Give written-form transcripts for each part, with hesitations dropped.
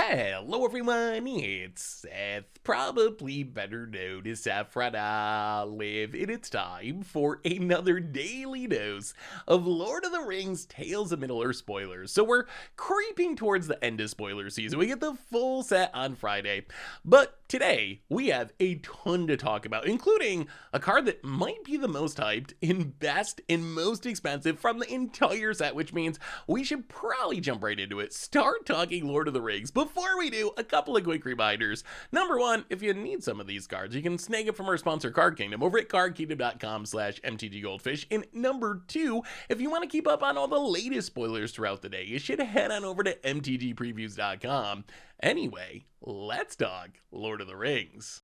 Hello everyone, it's Seth, probably better known as Saffron Olive, and it's time for another daily dose of Lord of the Rings Tales of Middle-earth spoilers. So we're creeping towards the end of spoiler season. We get the full set on Friday, but today we have a ton to talk about, including a card that might be the most hyped and best and most expensive from the entire set, which means we should probably jump right into it. Start talking Lord of the Rings. Before we do, a couple of quick reminders. Number one, if you need some of these cards, you can snag it from our sponsor Card Kingdom over at cardkingdom.com/MTGGoldfish. And number two, if you want to keep up on all the latest spoilers throughout the day, you should head on over to MTGpreviews.com. Anyway, let's talk Lord of the Rings.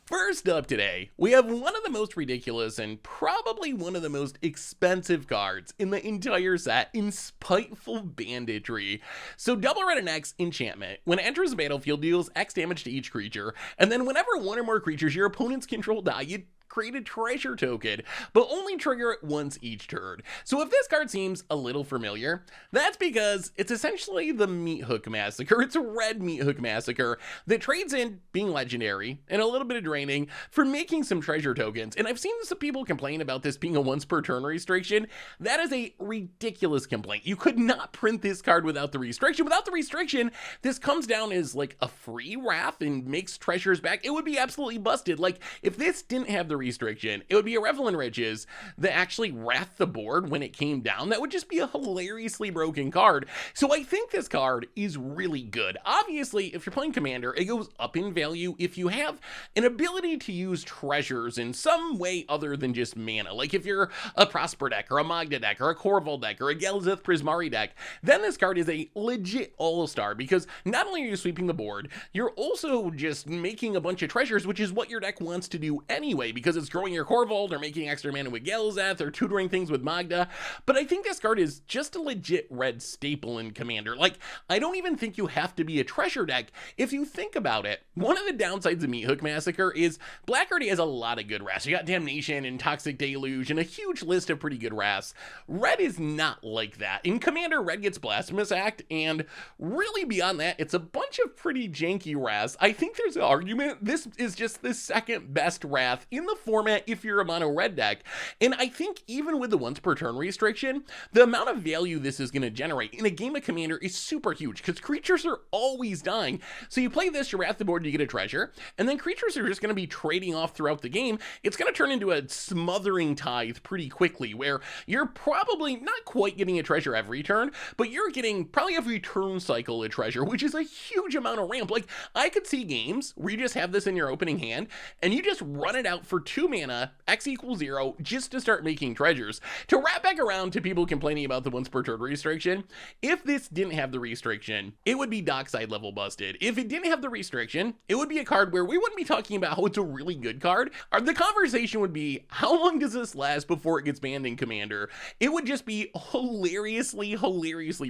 First up today, we have one of the most ridiculous and probably one of the most expensive cards in the entire set in Spiteful Banditry. So double red and X enchantment. When it enters the battlefield, deals X damage to each creature, and then whenever one or more creatures your opponents control die, you create a treasure token, but only trigger it once each turn. So if this card seems a little familiar, that's because it's essentially the Meathook Massacre. It's a red Meathook Massacre that trades in being legendary and a little bit of draining for making some treasure tokens. And I've seen some people complain about this being a once per turn restriction. That is a ridiculous complaint. You could not print this card without the restriction. Without the restriction, this comes down as like a free wrath and makes treasures back. It would be absolutely busted. Like if this didn't have the restriction, it would be a Revel in Riches that actually wrath the board when it came down. That would just be a hilariously broken card. So I think this card is really good. Obviously, if you're playing Commander, it goes up in value if you have an ability to use treasures in some way other than just mana. Like if you're a Prosper deck or a Magda deck or a Corval deck or a Gelzeth Prismari deck, then this card is a legit all-star because not only are you sweeping the board, you're also just making a bunch of treasures, which is what your deck wants to do anyway, because it's growing your core vault or making extra mana with Gelzeth or tutoring things with Magda. But I think this card is just a legit red staple in Commander. Like, I don't even think you have to be a treasure deck. If you think about it, one of the downsides of Meathook Massacre is black already has a lot of good wraths. You got Damnation and Toxic Deluge and a huge list of pretty good wraths. Red is not like that. In Commander, red gets Blasphemous Act, and really beyond that, it's a bunch of pretty janky wraths. I think there's an argument this is just the second best wrath in the format if you're a mono red deck. And I think even with the once per turn restriction, the amount of value this is going to generate in a game of Commander is super huge because creatures are always dying. So you play this, you wrath the board, you get a treasure, and then creatures are just going to be trading off throughout the game. It's going to turn into a smothering tithe pretty quickly where you're probably not quite getting a treasure every turn, but you're getting probably every turn cycle a treasure, which is a huge amount of ramp. Like I could see games where you just have this in your opening hand and you just run it out for 2 mana, X equals 0, just to start making treasures. To wrap back around to people complaining about the once per turn restriction, if this didn't have the restriction, it would be Dockside level busted. If it didn't have the restriction, it would be a card where we wouldn't be talking about how it's a really good card. The conversation would be, how long does this last before it gets banned in Commander? It would just be hilariously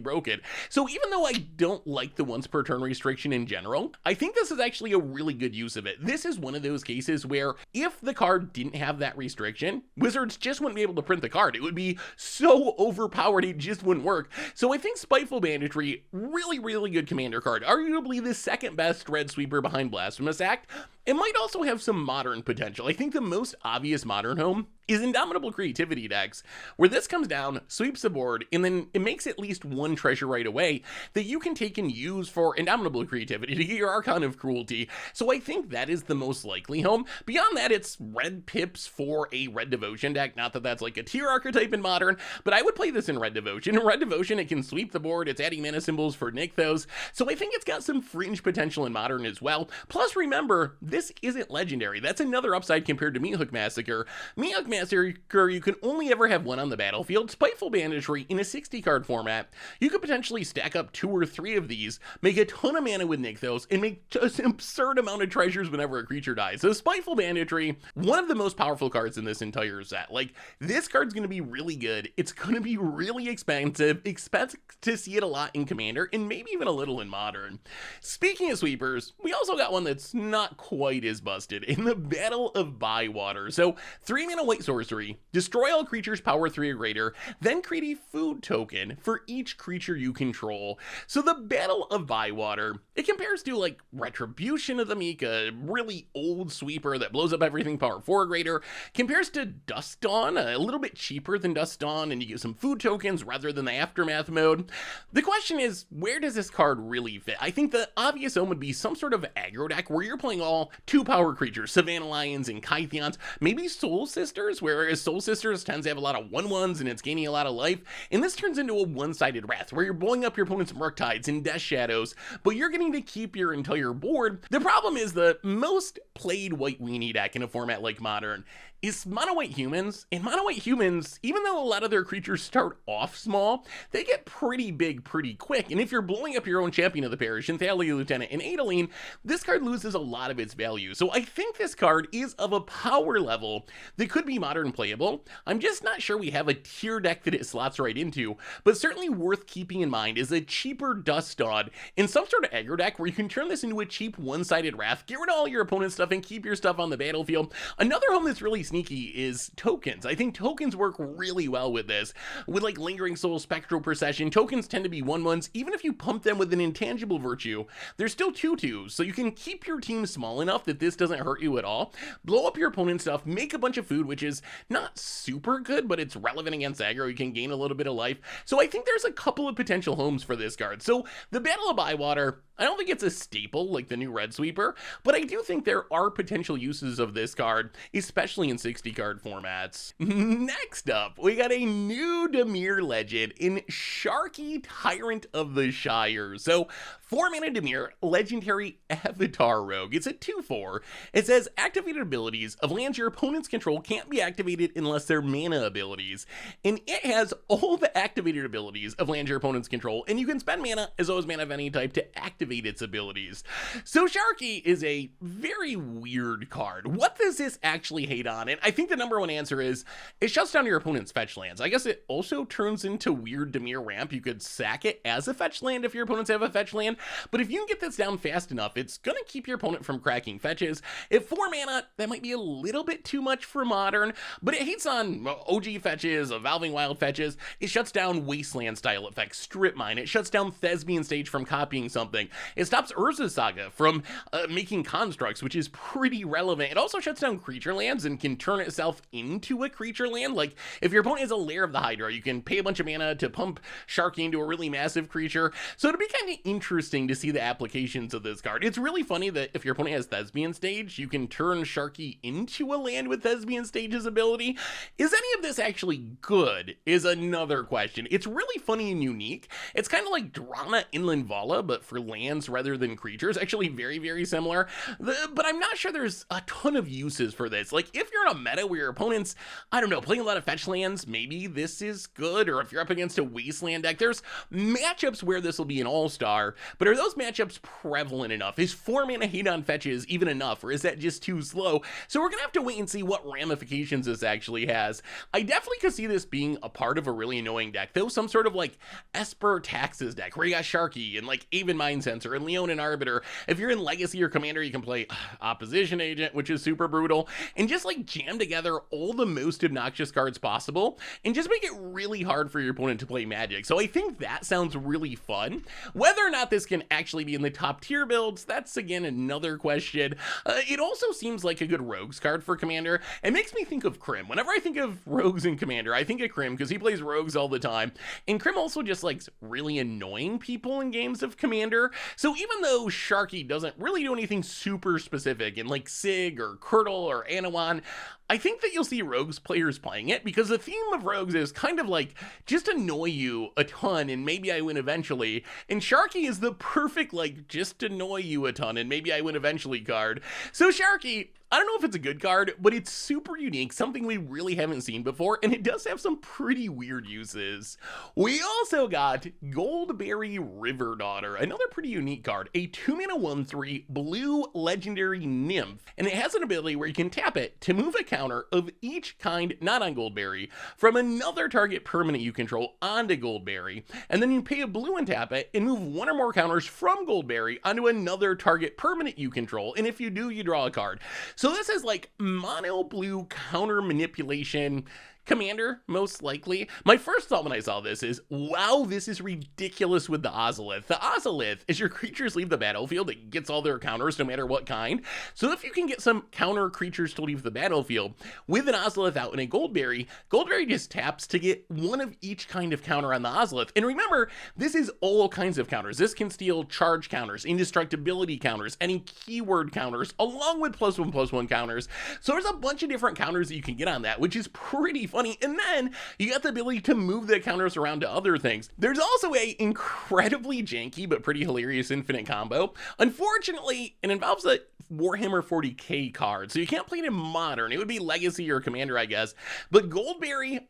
broken. So even though I don't like the once per turn restriction in general, I think this is actually a really good use of it. This is one of those cases where if the card didn't have that restriction, Wizards just wouldn't be able to print the card. It would be so overpowered it just wouldn't work. So I think Spiteful Banditry, really good Commander card. Arguably the second best red sweeper behind Blasphemous Act. It might also have some modern potential. I think the most obvious modern home is Indomitable Creativity decks, where this comes down, sweeps the board, and then it makes at least one treasure right away that you can take and use for Indomitable Creativity to get your Archon of Cruelty. So I think that is the most likely home. Beyond that, it's red pips for a Red Devotion deck. Not that that's like a tier archetype in Modern, but I would play this in Red Devotion. In Red Devotion, it can sweep the board, it's adding mana symbols for Nykthos, so I think it's got some fringe potential in Modern as well. Plus, remember, this isn't legendary. That's another upside compared to Meathook Massacre. Meathook Massacre, you can only ever have one on the battlefield. Spiteful Banditry, in a 60 card format, you could potentially stack up 2 or 3 of these, make a ton of mana with Nykthos, and make just an absurd amount of treasures whenever a creature dies. So Spiteful Banditry, one of the most powerful cards in this entire set. Like, this card's going to be really good. It's going to be really expensive. Expect to see it a lot in Commander, and maybe even a little in Modern. Speaking of sweepers, we also got one that's not quite as busted in the Battle of Bywater. So 3 mana white sorcery. Destroy all creatures power 3 or greater, then create a food token for each creature you control. So the Battle of Bywater, it compares to like Retribution of the Meek, a really old sweeper that blows up everything power 4 or greater, compares to Dust Dawn, a little bit cheaper than Dust Dawn, and you get some food tokens rather than the Aftermath mode. The question is, where does this card really fit? I think the obvious home would be some sort of aggro deck where you're playing all 2 power creatures, Savannah Lions and Kytheons, maybe Soul Sisters, whereas Soul Sisters tends to have a lot of 1/1s and it's gaining a lot of life, and this turns into a one-sided Wrath where you're blowing up your opponent's Murktides and Death Shadows, but you're getting to keep your entire board. The problem is the most played White Weenie deck in a format like Modern is Mono White Humans, and Mono White Humans, even though a lot of their creatures start off small, they get pretty big pretty quick, and if you're blowing up your own Champion of the Parish, Thalia Lieutenant, and Adeleine, this card loses a lot of its value. So I think this card is of a power level that could be Modern playable. I'm just not sure we have a tier deck that it slots right into, but certainly worth keeping in mind is a cheaper Dust Dawn in some sort of aggro deck where you can turn this into a cheap one-sided Wrath, get rid of all your opponent's stuff, and keep your stuff on the battlefield. Another home that's really sneaky is tokens. I think tokens work really well with this. With like Lingering Soul, Spectral Procession, tokens tend to be 1/1s. Even if you pump them with an Intangible Virtue, they're still 2/2s, so you can keep your team small enough that this doesn't hurt you at all. Blow up your opponent's stuff, make a bunch of food, which is not super good, but it's relevant against aggro. You can gain a little bit of life. So I think there's a couple of potential homes for this card. So the Battle of Bywater, I don't think it's a staple like the new Red Sweeper, but I do think there are potential uses of this card, especially in 60 card formats. Next up, we got a new Dimir legend in Sharkey, Tyrant of the Shire. So 4 mana Dimir, legendary Avatar Rogue. It's a 2/4. It says activated abilities of lands your opponents control can't be activated unless they're mana abilities. And it has all the activated abilities of lands your opponents control, and you can spend mana as well as mana of any type to activate its abilities. So Sharkey is a very weird card. What does this actually hate on? And I think the number one answer is it shuts down your opponent's fetch lands. I guess it also turns into weird Dimir ramp. You could sack it as a fetch land if your opponents have a fetch land, but if you can get this down fast enough, it's gonna keep your opponent from cracking fetches. At 4 mana, that might be a little bit too much for Modern, but it hates on OG fetches, Evolving Wild fetches. It shuts down Wasteland style effects, Strip Mine. It shuts down Thespian Stage from copying something. It stops Urza's Saga from making constructs, which is pretty relevant. It also shuts down creature lands and can turn itself into a creature land. Like, if your opponent has a Lair of the Hydra, you can pay a bunch of mana to pump Sharkey into a really massive creature. So it'd be kind of interesting to see the applications of this card. It's really funny that if your opponent has Thespian Stage, you can turn Sharkey into a land with Thespian Stage's ability. Is any of this actually good is another question. It's really funny and unique. It's kind of like Drana Inland Vala, but for lands rather than creatures. Actually very, very similar. But I'm not sure there's a ton of uses for this. Like, if you're in a meta where your opponent's, I don't know, playing a lot of fetch lands, maybe this is good. Or if you're up against a Wasteland deck, there's matchups where this will be an all-star. But are those matchups prevalent enough? Is 4 mana hate on fetches even enough? Or is that just too slow? So we're gonna have to wait and see what ramifications this actually has. I definitely could see this being a part of a really annoying deck, though. Some sort of like Esper Taxes deck where you got Sharkey and like Aven Mind Sensor and Leon and Arbiter. If you're in Legacy or Commander, you can play Opposition Agent, which is super brutal, and just like jam together all the most obnoxious cards possible and just make it really hard for your opponent to play Magic. So I think that sounds really fun. Whether or not this can actually be in the top tier builds, that's again another question. It also seems like a good Rogues card for Commander. It makes me think of Krim. Whenever I think of Rogues in Commander, I think of Krim because he plays Rogues all the time, and Krim also just likes really annoying people in games of Commander. So even though Sharkey doesn't really do anything super specific in like Sig or Curdle or Anawan, I think that you'll see Rogues players playing it because the theme of Rogues is kind of like just annoy you a ton and maybe I win eventually. And Sharkey is the perfect like just annoy you a ton and maybe I win eventually card. So Sharkey, I don't know if it's a good card, but it's super unique, something we really haven't seen before, and it does have some pretty weird uses. We also got Goldberry River Daughter, another pretty unique card, a 2 mana 1/3 blue legendary nymph, and it has an ability where you can tap it to move a counter of each kind not on Goldberry from another target permanent you control onto Goldberry, and then you pay a blue and tap it and move one or more counters from Goldberry onto another target permanent you control, and if you do, you draw a card. So So this is like mono blue counter manipulation commander, most likely. My first thought when I saw this is, wow, this is ridiculous with the Ozolith. The Ozolith is your creatures leave the battlefield, it gets all their counters no matter what kind. So if you can get some counter creatures to leave the battlefield with an Ozolith out in a Goldberry, Goldberry just taps to get one of each kind of counter on the Ozolith. And remember, this is all kinds of counters. This can steal charge counters, indestructibility counters, any keyword counters, along with +1/+1 counters. So there's a bunch of different counters that you can get on that, which is pretty funny. And then you got the ability to move the counters around to other things. There's also a incredibly janky but pretty hilarious infinite combo. Unfortunately, it involves a Warhammer 40k card, so you can't play it in Modern. It would be Legacy or Commander, I guess. But Goldberry,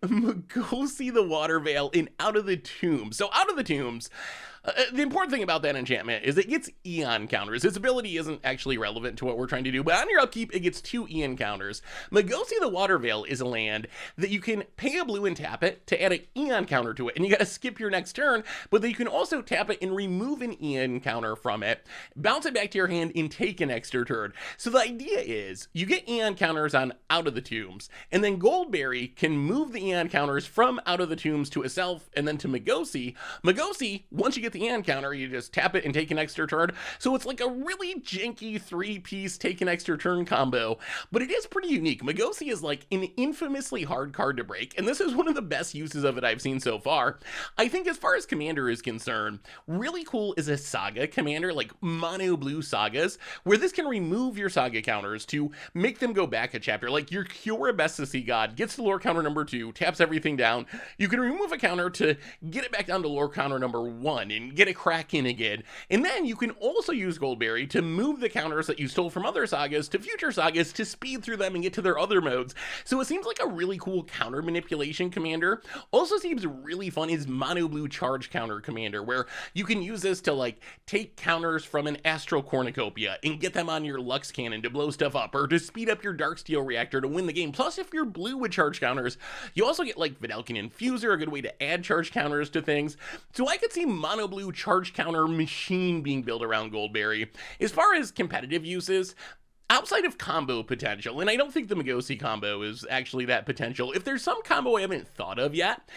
go see the Water Veil in Out of the Tombs. So Out of the Tombs, the important thing about that enchantment is it gets Eon counters. Its ability isn't actually relevant to what we're trying to do, but on your upkeep, it gets 2 Eon counters. Magosi the Water Veil is a land that you can pay a blue and tap it to add an Eon counter to it, and you gotta skip your next turn, but then you can also tap it and remove an Eon counter from it, bounce it back to your hand, and take an extra turn. So the idea is, you get Eon counters on Out of the Tombs, and then Goldberry can move the Eon counters from Out of the Tombs to itself, and then to Magosi. Magosi, once you get the Eon counter, you just tap it and take an extra turn. So it's like a really janky 3-piece take an extra turn combo, but it is pretty unique. Magosi is like an infamously hard card to break, and this is one of the best uses of it I've seen so far. I think as far as Commander is concerned, really cool is a Saga Commander, like mono blue sagas, where this can remove your Saga counters to make them go back a chapter. Like your Cure Bestasy God gets to lore counter number 2, taps everything down. You can remove a counter to get it back down to lore counter number 1 and get a crack in again. And then you can also use Goldberry to move the counters that you stole from other sagas to future sagas to speed through them and get to their other modes. So it seems like a really cool counter manipulation commander. Also seems really fun is mono blue charge counter commander, where you can use this to like take counters from an Astral Cornucopia and get them on your Lux Cannon to blow stuff up, or to speed up your Darksteel Reactor to win the game. Plus, if you're blue with charge counters, you also get like Vidalcan Infuser, a good way to add charge counters to things. So I could see mono blue charge counter machine being built around Goldberry. As far as competitive uses, outside of combo potential, and I don't think the Magosi combo is actually that potential, if there's some combo I haven't thought of yet,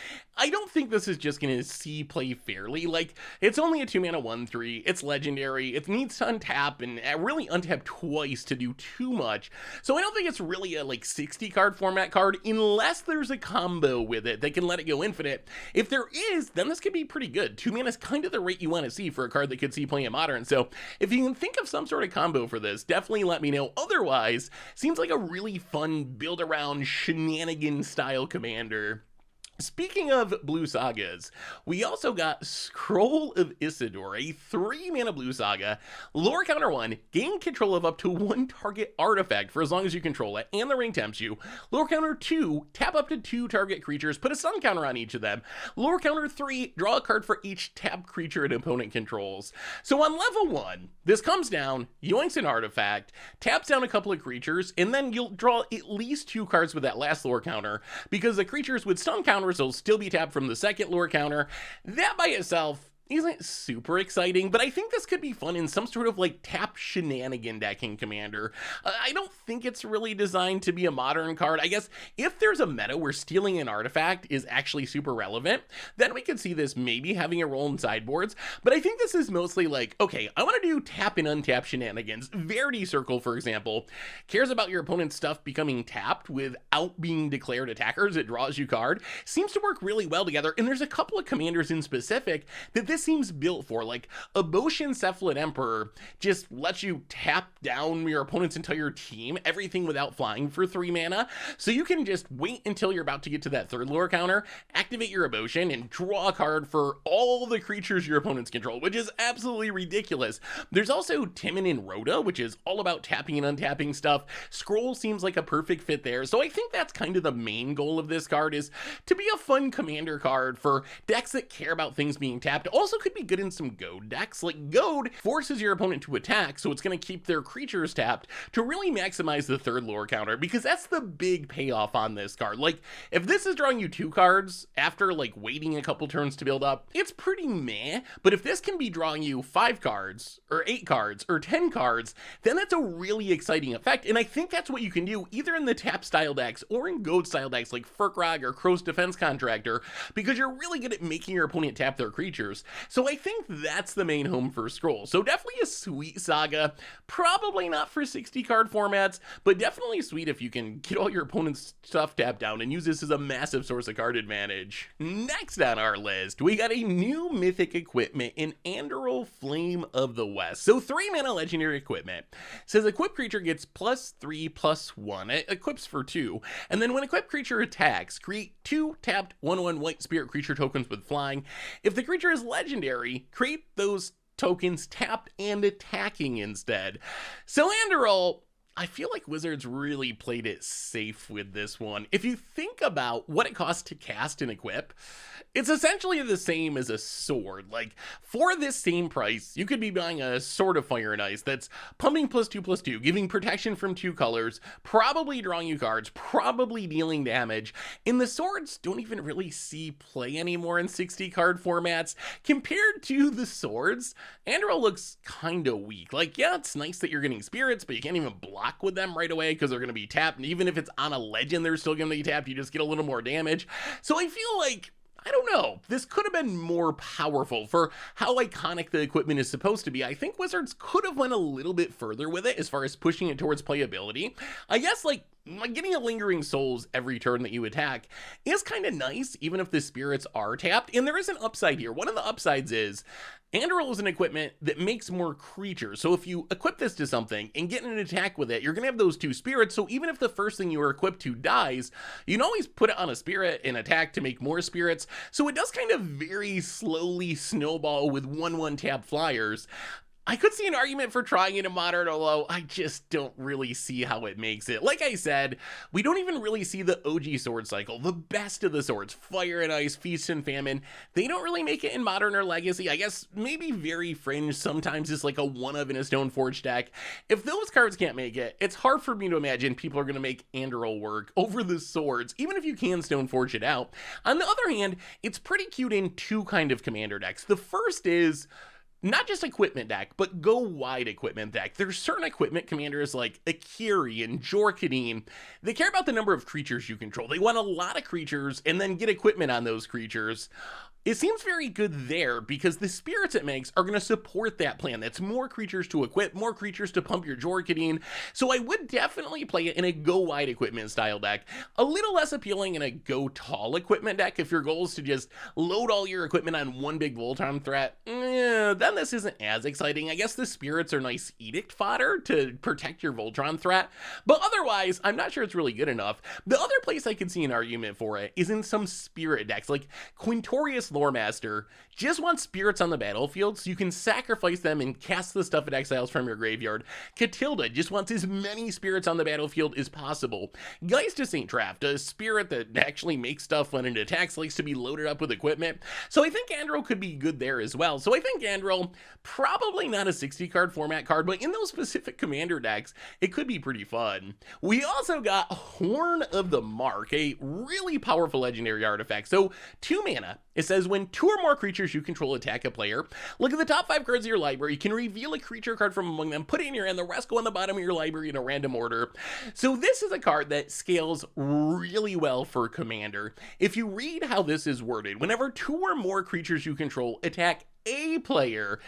I don't think this is just going to see play fairly. Like, it's only a 2-mana 1/3, it's legendary, it needs to untap, and really untap twice to do too much, so I don't think it's really a, like, 60-card format card, unless there's a combo with it that can let it go infinite. If there is, then this could be pretty good. 2 mana is kind of the rate you want to see for a card that could see play in Modern, so if you can think of some sort of combo for this, definitely let me know. Otherwise, seems like a really fun build-around shenanigan-style commander. Speaking of blue sagas, we also got Scroll of Isildur, a 3-mana blue saga, lore counter 1, gain control of up to 1 target artifact for as long as you control it, and the ring tempts you. Lore counter 2, tap up to 2 target creatures, put a stun counter on each of them. Lore counter 3, draw a card for each tapped creature an opponent controls. So on level 1, this comes down, yoinks an artifact, taps down a couple of creatures, and then you'll draw at least 2 cards with that last lore counter, because the creatures with stun counters will still be tapped from the second lore counter. That by itself isn't super exciting, but I think this could be fun in some sort of like tap shenanigan decking commander. I don't think it's really designed to be a Modern card. I guess if there's a meta where stealing an artifact is actually super relevant, then we could see this maybe having a role in sideboards, but I think this is mostly like, okay, I want to do tap and untap shenanigans. Verity Circle, for example, cares about your opponent's stuff becoming tapped without being declared attackers. It draws you card. Seems to work really well together, and there's a couple of commanders in specific that this seems built for. Like Aboshan Cephalid Emperor just lets you tap down your opponent's entire team, everything without flying for 3 mana, so you can just wait until you're about to get to that 3rd lore counter, activate your Aboshan, and draw a card for all the creatures your opponents control, which is absolutely ridiculous. There's also Timon and Rhoda, which is all about tapping and untapping stuff. Scroll seems like a perfect fit there, so I think that's kind of the main goal of this card, is to be a fun commander card for decks that care about things being tapped. Also also could be good in some goad decks. Like, goad forces your opponent to attack, so it's going to keep their creatures tapped to really maximize the third lore counter, because that's the big payoff on this card. Like, if this is drawing you 2 cards after like waiting a couple turns to build up, it's pretty meh. But if this can be drawing you 5 cards or 8 cards or 10 cards, then that's a really exciting effect. And I think that's what you can do either in the tap style decks or in goad style decks like Furkrog or Crow's Defense Contractor, because you're really good at making your opponent tap their creatures. So I think that's the main home for Scroll. So definitely a sweet saga, probably not for 60 card formats, but definitely sweet if you can get all your opponent's stuff tapped down and use this as a massive source of card advantage. Next on our list, we got a new mythic equipment in Anduril, Flame of the West. So 3 mana legendary equipment. Says equipped creature gets +3/+1. It equips for 2. And then when equipped creature attacks, create 2 tapped 1/1 white spirit creature tokens with flying. If the creature is legendary, create those tokens tapped and attacking instead. So Anduril, I feel like Wizards really played it safe with this one. If you think about what it costs to cast and equip, it's essentially the same as a sword. Like, for this same price, you could be buying a Sword of Fire and Ice that's pumping +2/+2, giving protection from 2 colors, probably drawing you cards, probably dealing damage. And the swords don't even really see play anymore in 60 card formats. Compared to the swords, Anduril looks kinda weak. Like, yeah, it's nice that you're getting spirits, but you can't even block with them right away because they're gonna be tapped. And even if it's on a legend, they're still gonna be tapped. You just get a little more damage. So I feel like, I don't know, this could have been more powerful for how iconic the equipment is supposed to be. I think Wizards could have went a little bit further with it as far as pushing it towards playability. I guess like getting a Lingering Souls every turn that you attack is kind of nice, even if the spirits are tapped. And there is an upside here. One of the upsides is Anduril is an equipment that makes more creatures. So if you equip this to something and get an attack with it, you're going to have those 2 spirits. So even if the first thing you are equipped to dies, you can always put it on a spirit and attack to make more spirits. So it does kind of very slowly snowball with 1/1 tap flyers. I could see an argument for trying it in Modern, although I just don't really see how it makes it. Like I said, we don't even really see the OG sword cycle, the best of the swords, Fire and Ice, Feast and Famine. They don't really make it in Modern or Legacy. I guess maybe very fringe, sometimes it's like a one of in a Stoneforge deck. If those cards can't make it, it's hard for me to imagine people are going to make Anduril work over the swords, even if you can Stoneforge it out. On the other hand, it's pretty cute in 2 kind of commander decks. The first is not just equipment deck, but go wide equipment deck. There's certain equipment commanders like Akiri and Jorkadine. They care about the number of creatures you control. They want a lot of creatures and then get equipment on those creatures. It seems very good there because the spirits it makes are going to support that plan. That's more creatures to equip, more creatures to pump your Jorkadine. So I would definitely play it in a go wide equipment style deck. A little less appealing in a go tall equipment deck if your goal is to just load all your equipment on one big Voltron threat. Then this isn't as exciting. I guess the spirits are nice edict fodder to protect your Voltron threat, but otherwise I'm not sure it's really good enough. The other place I could see an argument for it is in some spirit decks, like Quintorius Loremaster just wants spirits on the battlefield so you can sacrifice them and cast the stuff it exiles from your graveyard. Catilda just wants as many spirits on the battlefield as possible. Geist of St. Draft, a spirit that actually makes stuff when it attacks, likes to be loaded up with equipment. So I think Anduril could be good there as well. So I think Anduril, probably not a 60 card format card, but in those specific commander decks, it could be pretty fun. We also got Horn of the Mark, a really powerful legendary artifact. So 2 mana. It says when 2 or more creatures you control attack a player, look at the top 5 cards of your library. You can reveal a creature card from among them, put it in your hand, the rest go on the bottom of your library in a random order. So this is a card that scales really well for Commander. If you read how this is worded, whenever 2 or more creatures you control attack a player,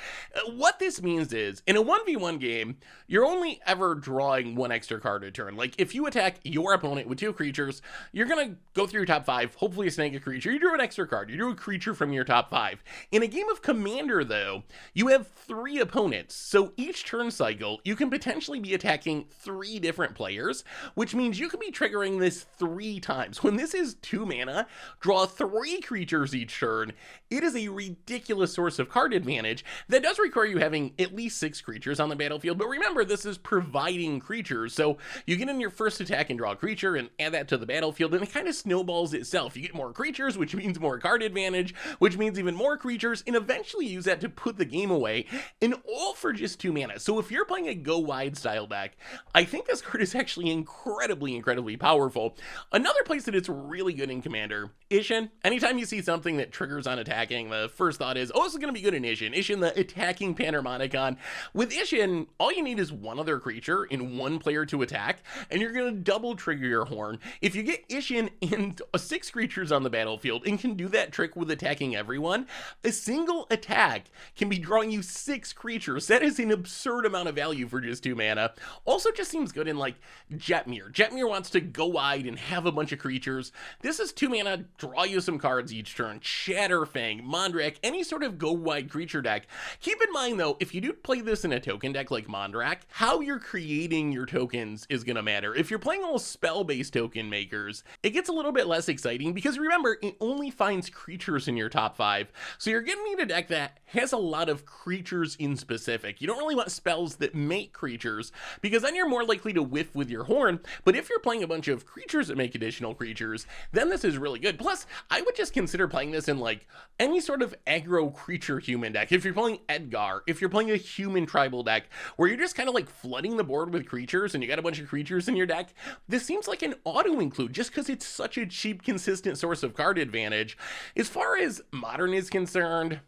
what this means is in a 1v1 game, you're only ever drawing 1 extra card a turn. Like if you attack your opponent with 2 creatures, you're gonna go through your top 5, hopefully snag a creature, you drew an extra card, you drew a creature from your top 5. In a game of Commander though, you have 3 opponents, so each turn cycle you can potentially be attacking 3 different players, which means you can be triggering this 3 times. When this is 2 mana, draw 3 creatures each turn, it is a ridiculous source of card advantage. That does require you having at least 6 creatures on the battlefield, but remember, this is providing creatures, so you get in your first attack and draw a creature and add that to the battlefield, and it kind of snowballs itself. You get more creatures, which means more card advantage, which means even more creatures, and eventually use that to put the game away, and all for just 2 mana. So if you're playing a go wide style deck, I think this card is actually incredibly powerful. Another place that it's really good in Commander, Ishin. Anytime you see something that triggers on attacking, the first thought is, oh, this is going to be good in Ishin. Ishin, the attacking Panharmonicon. With Ishin, all you need is one other creature and one player to attack, and you're going to double trigger your horn. If you get Ishin and 6 creatures on the battlefield and can do that trick with attacking everyone, a single attack can be drawing you 6 creatures. That is an absurd amount of value for just 2 mana. Also just seems good in like Jetmir. Jetmir wants to go wide and have a bunch of creatures. This is 2 mana, draw you some cards each turn. Shatterfang, Mondrak, any sort of go wide creature deck. Keep in mind though, if you do play this in a token deck like Mondrak, how you're creating your tokens is going to matter. If you're playing all spell-based token makers, it gets a little bit less exciting because remember, it only finds creatures in your top 5. So you're getting me a deck that has a lot of creatures in specific. You don't really want spells that make creatures because then you're more likely to whiff with your horn. But if you're playing a bunch of creatures that make additional creatures, then this is really good. Plus, I would just consider playing this in like any sort of aggro creature human deck. If you're playing Edgar, if you're playing a human tribal deck where you're just kind of like flooding the board with creatures and you got a bunch of creatures in your deck, this seems like an auto include just because it's such a cheap, consistent source of card advantage. As far as Modern is concerned,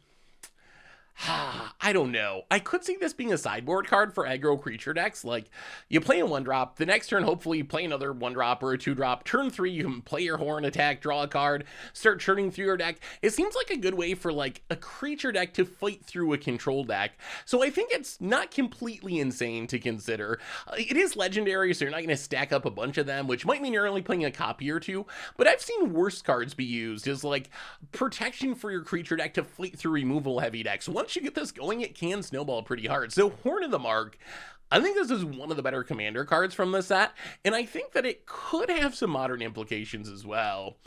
I don't know. I could see this being a sideboard card for aggro creature decks. Like, you play a 1-drop, the next turn, hopefully, you play another 1-drop or a 2-drop. Turn 3, you can play your horn, attack, draw a card, start churning through your deck. It seems like a good way for, like, a creature deck to fight through a control deck. So I think it's not completely insane to consider. It is legendary, so you're not going to stack up a bunch of them, which might mean you're only playing a copy or 2. But I've seen worse cards be used as, like, protection for your creature deck to fight through removal-heavy decks. Once you get this going, it can snowball pretty hard. So Horn of the Mark, I think this is one of the better commander cards from the set, and I think that it could have some modern implications as well.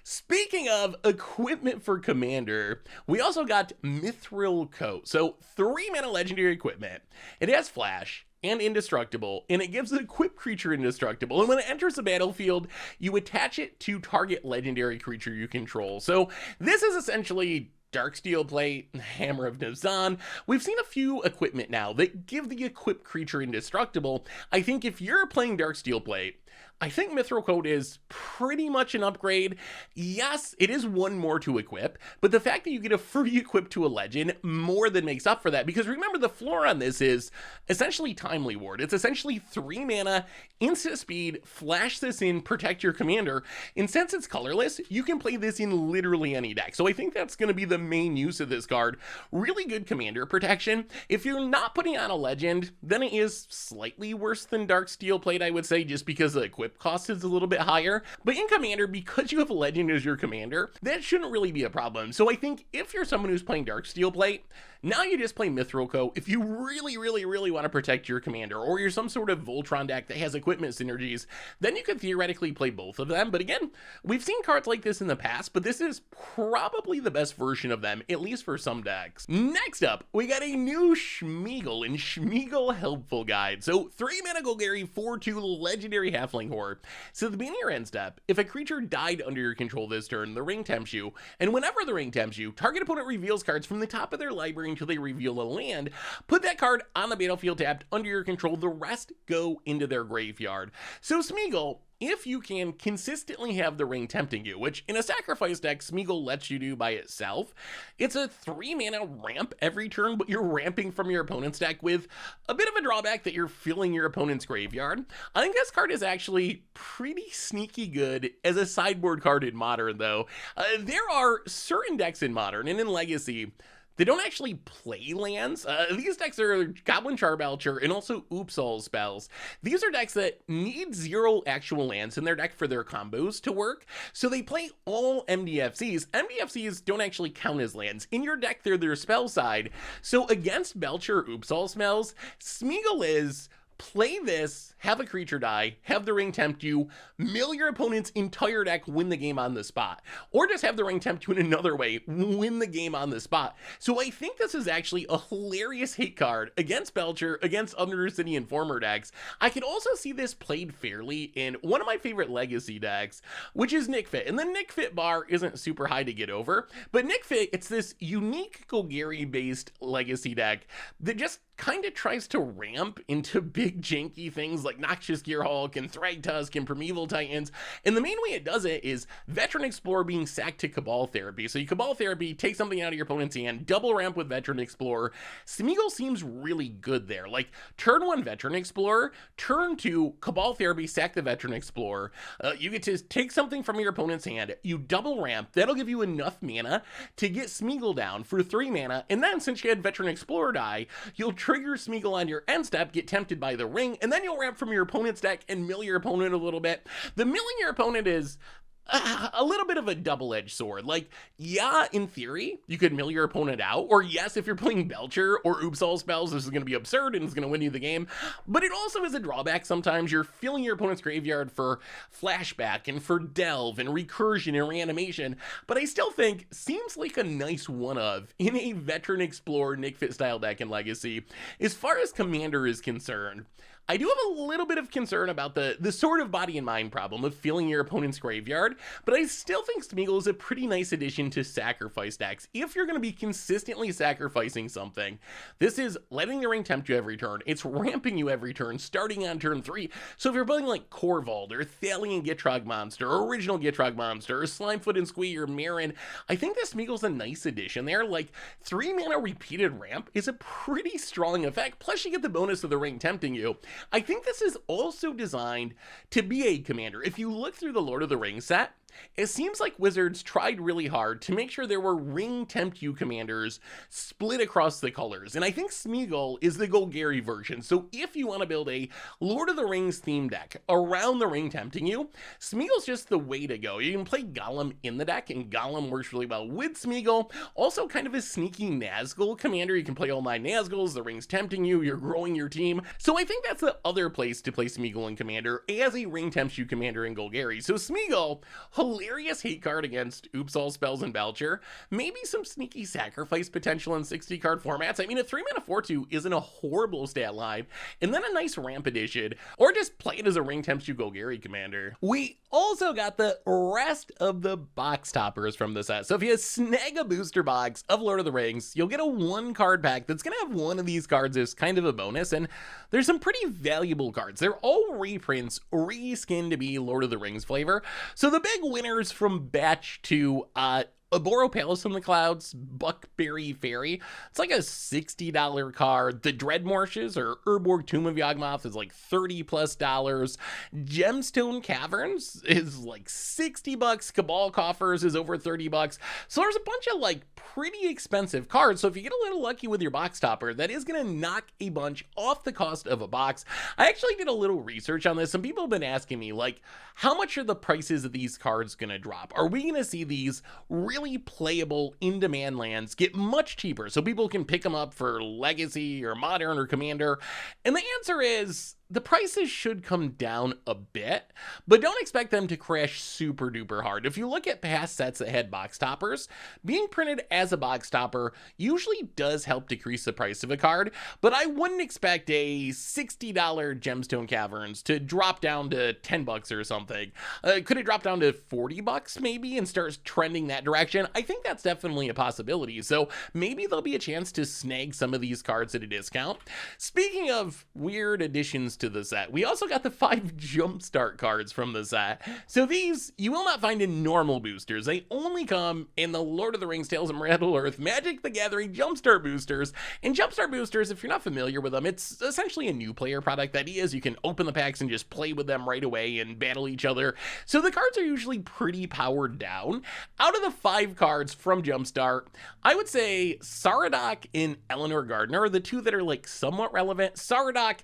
Speaking of equipment for commander, we also got Mithril Coat. So 3 mana legendary equipment. It has flash and indestructible, and it gives the equipped creature indestructible, and when it enters the battlefield, you attach it to target legendary creature you control. So this is essentially Darksteel Plate, Hammer of Nazan. We've seen a few equipment now that give the equipped creature indestructible. I think if you're playing Darksteel Plate, I think Mithril Coat is pretty much an upgrade. Yes, it is 1 more to equip, but the fact that you get a free equip to a legend more than makes up for that, because remember the floor on this is essentially Timely Ward. It's essentially 3 mana, instant speed, flash this in, protect your commander, and since it's colorless, you can play this in literally any deck. So I think that's going to be the main use of this card. Really good commander protection. If you're not putting on a legend, then it is slightly worse than Darksteel Plate, I would say, just because the equip cost is a little bit higher, but in commander, because you have a legend as your commander, that shouldn't really be a problem. So I think if you're someone who's playing Darksteel Plate, now you just play Mithril Coat. If you really want to protect your commander, or you're some sort of Voltron deck that has equipment synergies, then you could theoretically play both of them. But again, we've seen cards like this in the past, but this is probably the best version of them, at least for some decks. Next up, we got a new Smeagol and Smeagol Helpful Guide. So 3 mana Goldberry, 4/2 legendary halfling horde. So at the beginning of your end step, if a creature died under your control this turn, the ring tempts you, and whenever the ring tempts you, target opponent reveals cards from the top of their library until they reveal a land. Put that card on the battlefield tapped under your control. The rest go into their graveyard. So Smeagol, if you can consistently have the ring tempting you, which in a sacrifice deck Smeagol lets you do by itself, it's a 3 mana ramp every turn, but you're ramping from your opponent's deck with a bit of a drawback that you're filling your opponent's graveyard. I think this card is actually pretty sneaky good as a sideboard card in Modern, though. There are certain decks in Modern and in Legacy they don't actually play lands. These decks are Goblin Charbelcher and also Oopsal spells. These are decks that need 0 actual lands in their deck for their combos to work, so they play all MDFCs. MDFCs don't actually count as lands. In your deck, they're their spell side. So against Belcher Oopsal spells, Smeagol is play this, have a creature die, have the ring tempt you, mill your opponent's entire deck, win the game on the spot. Or just have the ring tempt you in another way, win the game on the spot. So I think this is actually a hilarious hate card against Belcher, against Undercity Informer decks. I could also see this played fairly in one of my favorite legacy decks, which is Nick Fit. And the Nick Fit bar isn't super high to get over, but Nick Fit, it's this unique Goldberry-based legacy deck that just kind of tries to ramp into big janky things like Noxious Gearhulk and Thragtusk and Primeval Titans, and the main way it does it is Veteran Explorer being sacked to Cabal Therapy. So you Cabal Therapy, take something out of your opponent's hand, double ramp with Veteran Explorer. Smeagol seems really good there. Like, turn 1 Veteran Explorer, turn 2 Cabal Therapy, sack the Veteran Explorer. You get to take something from your opponent's hand, you double ramp, that'll give you enough mana to get Smeagol down for 3 mana, and then since you had Veteran Explorer die, you'll trigger Smeagol on your end step, get tempted by the ring, and then you'll ramp from your opponent's deck and mill your opponent a little bit. The milling your opponent is a little bit of a double-edged sword. Like, yeah, in theory, you could mill your opponent out, or yes, if you're playing Belcher or Oops All Spells, this is going to be absurd and it's going to win you the game, but it also is a drawback sometimes. You're filling your opponent's graveyard for Flashback and for Delve and Recursion and Reanimation, but I still think seems like a nice one-of in a Veteran Explorer Nick Fit style deck in Legacy. As far as Commander is concerned, I do have a little bit of concern about the sort of body and mind problem of filling your opponent's graveyard, but I still think Smeagol is a pretty nice addition to sacrifice decks. If you're going to be consistently sacrificing something, this is letting the ring tempt you every turn. It's ramping you every turn, starting on turn 3. So if you're building like Corvald or Thalian Gitrog Monster or Original Gitrog Monster or Slimefoot and Squee or Marin, I think that Smeagol's a nice addition there. Like, 3 mana repeated ramp is a pretty strong effect, plus you get the bonus of the ring tempting you. I think this is also designed to be a commander. If you look through the Lord of the Rings set, it seems like Wizards tried really hard to make sure there were ring tempt you commanders split across the colors. And I think Smeagol is the Goldberry version. So if you want to build a Lord of the Rings theme deck around the ring tempting you, Smeagol's just the way to go. You can play Gollum in the deck, and Gollum works really well with Smeagol. Also kind of a sneaky Nazgul commander. You can play all 9 Nazguls, the ring's tempting you, you're growing your team. So I think that's the other place to play Smeagol in Commander as a ring tempts you commander in Goldberry. So Smeagol, hilarious hate card against Oops All Spells and Belcher. Maybe some sneaky sacrifice potential in 60 card formats. I mean, a 3 mana 4/2 isn't a horrible stat line, and then a nice ramp addition, or just play it as a ring tempts you Goldberry commander. We also got the rest of the box toppers from the set. So if you snag a booster box of Lord of the Rings, you'll get a 1 card pack that's gonna have one of these cards as kind of a bonus, and there's some pretty valuable cards. They're all reprints, reskinned to be Lord of the Rings flavor. So the big winners from batch 2, Aboro Palace in the Clouds, Buckberry Fairy. It's like a $60 card. The Dreadmarshes or Urborg Tomb of Yawgmoth is like $30+. Gemstone Caverns is like $60. Cabal Coffers is over $30. So there's a bunch of like pretty expensive cards. So if you get a little lucky with your box topper, that is going to knock a bunch off the cost of a box. I actually did a little research on this. Some people have been asking me, like, how much are the prices of these cards going to drop? Are we going to see these really playable in-demand lands get much cheaper so people can pick them up for Legacy or Modern or Commander? And the answer is the prices should come down a bit, but don't expect them to crash super duper hard. If you look at past sets that had box toppers, being printed as a box topper usually does help decrease the price of a card, but I wouldn't expect a $60 Gemstone Caverns to drop down to $10 or something. Could it drop down to $40 maybe and start trending that direction? I think that's definitely a possibility, so maybe there'll be a chance to snag some of these cards at a discount. Speaking of weird additions to the set, we also got the 5 Jumpstart cards from the set. So these you will not find in normal boosters. They only come in the Lord of the Rings, Tales of Middle-earth, Magic the Gathering Jumpstart boosters. And Jumpstart boosters, if you're not familiar with them, it's essentially a new player product. The idea is you can open the packs and just play with them right away and battle each other. So the cards are usually pretty powered down. Out of the 5 cards from Jumpstart, I would say Saradoc and Eleanor Gardner are the 2 that are like somewhat relevant. Saradoc,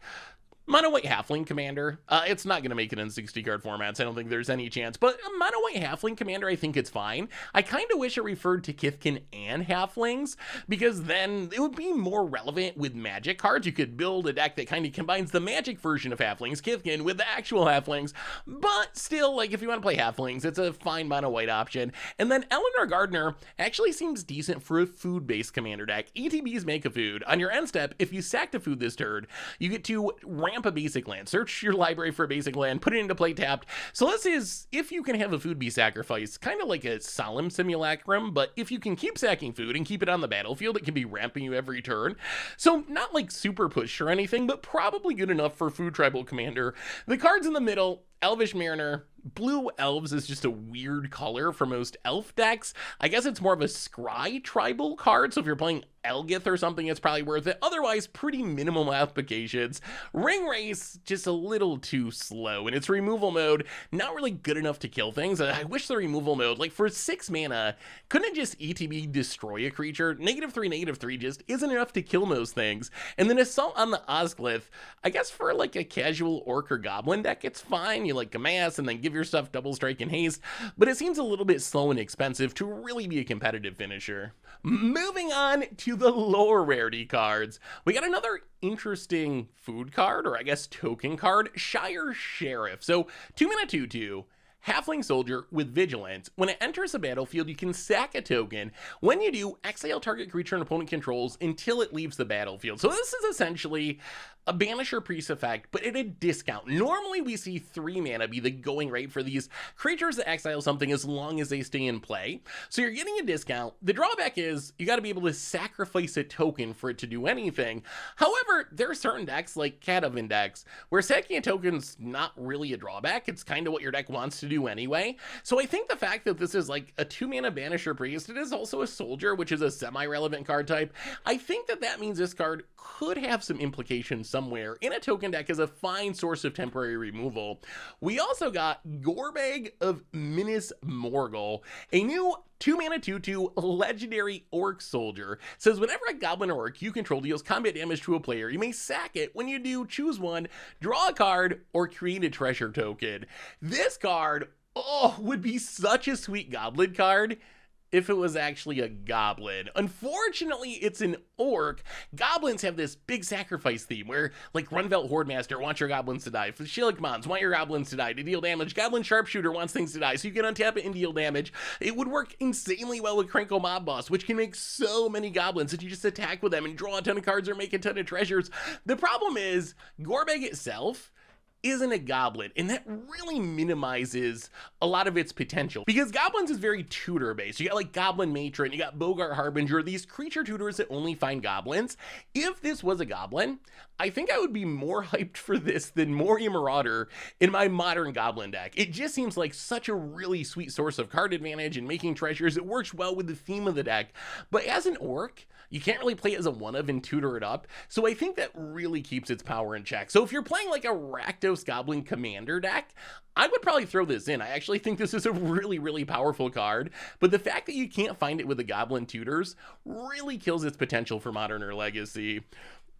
Mono White Halfling Commander. It's not going to make it in 60 card formats. I don't think there's any chance. But Mono White Halfling Commander, I think it's fine. I kind of wish it referred to Kithkin and Halflings, because then it would be more relevant with Magic cards. You could build a deck that kind of combines the Magic version of Halflings, Kithkin, with the actual Halflings. But still, like, if you want to play Halflings, it's a fine Mono White option. And then Eleanor Gardner actually seems decent for a food-based commander deck. ETBs make a food. On your end step, if you sack a food this turn, you get to ramp a basic land. Search your library for a basic land, put it into play tapped. So this is, if you can have a food be sacrificed, kind of like a solemn simulacrum, but if you can keep sacking food and keep it on the battlefield, it can be ramping you every turn. So not like super push or anything, but probably good enough for food tribal commander. The cards in the middle, Elvish Mariner. Blue Elves is just a weird color for most elf decks. I guess it's more of a scry tribal card, so if you're playing Elgith or something, it's probably worth it. Otherwise, pretty minimal applications. Ring Race, just a little too slow. In its removal mode, not really good enough to kill things. I wish the removal mode, like for 6 mana, couldn't it just ETB destroy a creature? -3/-3 just isn't enough to kill most things. And then Assault on the Osglyph, I guess for like a casual orc or goblin deck, it's fine. You like amass and then give your stuff double strike and haste, but it seems a little bit slow and expensive to really be a competitive finisher. Moving on to the lower rarity cards, we got another interesting food card, or I guess token card, Shire Shirriff. So 2 mana 2/2. Halfling Soldier with Vigilance. When it enters the battlefield, you can sack a token. When you do, exile target creature an opponent controls until it leaves the battlefield. So this is essentially a Banisher Priest effect, but at a discount. Normally we see 3 mana be the going rate for these creatures that exile something as long as they stay in play. So you're getting a discount. The drawback is you got to be able to sacrifice a token for it to do anything. However, there are certain decks like Cat of Index where sacking a token's not really a drawback. It's kind of what your deck wants to do anyway. So I think the fact that this is like a 2 mana Banisher Priest, it is also a Soldier, which is a semi-relevant card type. I think that means this card could have some implications somewhere in a token deck as a fine source of temporary removal. We also got Gorbag of Minas Morgul, a new 2 mana 2/2 legendary orc soldier. Says whenever a goblin or orc you control deals combat damage to a player, you may sack it. When you do, choose one, draw a card, or create a treasure token. This card, would be such a sweet goblin card if it was actually a goblin. Unfortunately, it's an orc. Goblins have this big sacrifice theme where, like, Runvelt Hordemaster wants your goblins to die. Shillik Mons want your goblins to die to deal damage. Goblin Sharpshooter wants things to die, so you can untap it and deal damage. It would work insanely well with Krinkle Mob Boss, which can make so many goblins that you just attack with them and draw a ton of cards or make a ton of treasures. The problem is, Gorbag itself isn't a goblin, and that really minimizes a lot of its potential, because goblins is very tutor based. You got like Goblin Matron, you got Bogart Harbinger, these creature tutors that only find goblins. If this was a goblin, I think I would be more hyped for this than Moria Marauder in my modern goblin deck. It just seems like such a really sweet source of card advantage and making treasures. It works well with the theme of the deck, but as an orc, you can't really play it as a one-of and tutor it up, so I think that really keeps its power in check. So if you're playing like a Rakdos Goblin Commander deck, I would probably throw this in. I actually think this is a really, really powerful card, but the fact that you can't find it with the Goblin Tutors really kills its potential for Modern or Legacy.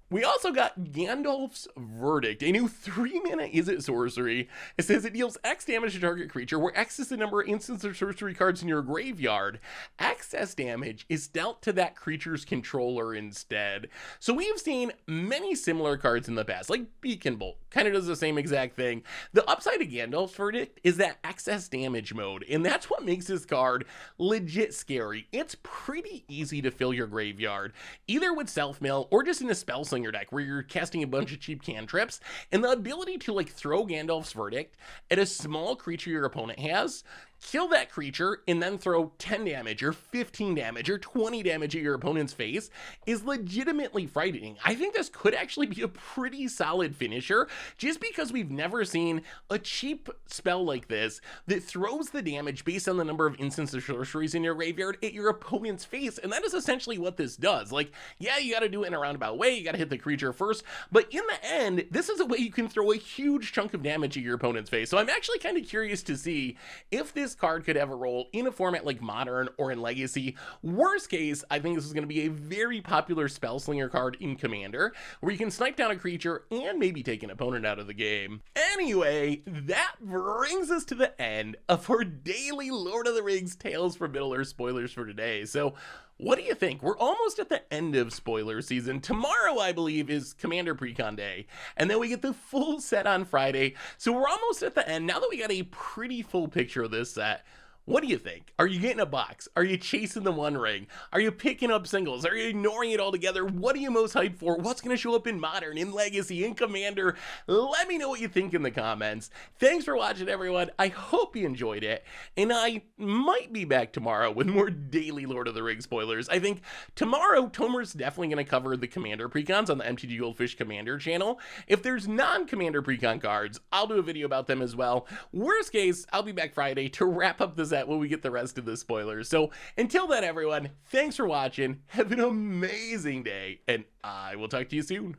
We also got Gandalf's Verdict, a new 3 mana Izzet sorcery. It says it deals X damage to target creature, where X is the number of instants or sorcery cards in your graveyard. Excess damage is dealt to that creature's controller instead. So we've seen many similar cards in the past, like Beacon Bolt, kind of does the same exact thing. The upside of Gandalf's Verdict is that excess damage mode, and that's what makes this card legit scary. It's pretty easy to fill your graveyard, either with self-mill or just in a spell slinger deck where you're casting a bunch of cheap cantrips, and the ability to like throw Gandalf's Verdict at a small creature your opponent has, kill that creature, and then throw 10 damage or 15 damage or 20 damage at your opponent's face is legitimately frightening. I think this could actually be a pretty solid finisher, just because we've never seen a cheap spell like this that throws the damage based on the number of instants or sorceries in your graveyard at your opponent's face, and that is essentially what this does. Like, yeah, you gotta do it in a roundabout way, you gotta hit the creature first, but in the end, this is a way you can throw a huge chunk of damage at your opponent's face. So I'm actually kind of curious to see if this this card could have a role in a format like Modern or in Legacy. Worst case, I think this is going to be a very popular Spellslinger card in Commander, where you can snipe down a creature and maybe take an opponent out of the game. Anyway, that brings us to the end of our daily Lord of the Rings Tales from Middle-earth spoilers for today. So what do you think? We're almost at the end of spoiler season. Tomorrow, I believe, is Commander Precon Day, and then we get the full set on Friday. So we're almost at the end. Now that we got a pretty full picture of this set, what do you think? Are you getting a box? Are you chasing the One Ring? Are you picking up singles? Are you ignoring it altogether? What are you most hyped for? What's going to show up in Modern, in Legacy, in Commander? Let me know what you think in the comments. Thanks for watching, everyone. I hope you enjoyed it, and I might be back tomorrow with more daily Lord of the Rings spoilers. I think tomorrow, Tomer's definitely going to cover the Commander precons on the MTG Goldfish Commander channel. If there's non-Commander precon cards, I'll do a video about them as well. Worst case, I'll be back Friday to wrap up this when we get the rest of the spoilers. So until then, everyone, thanks for watching. Have an amazing day, and I will talk to you soon.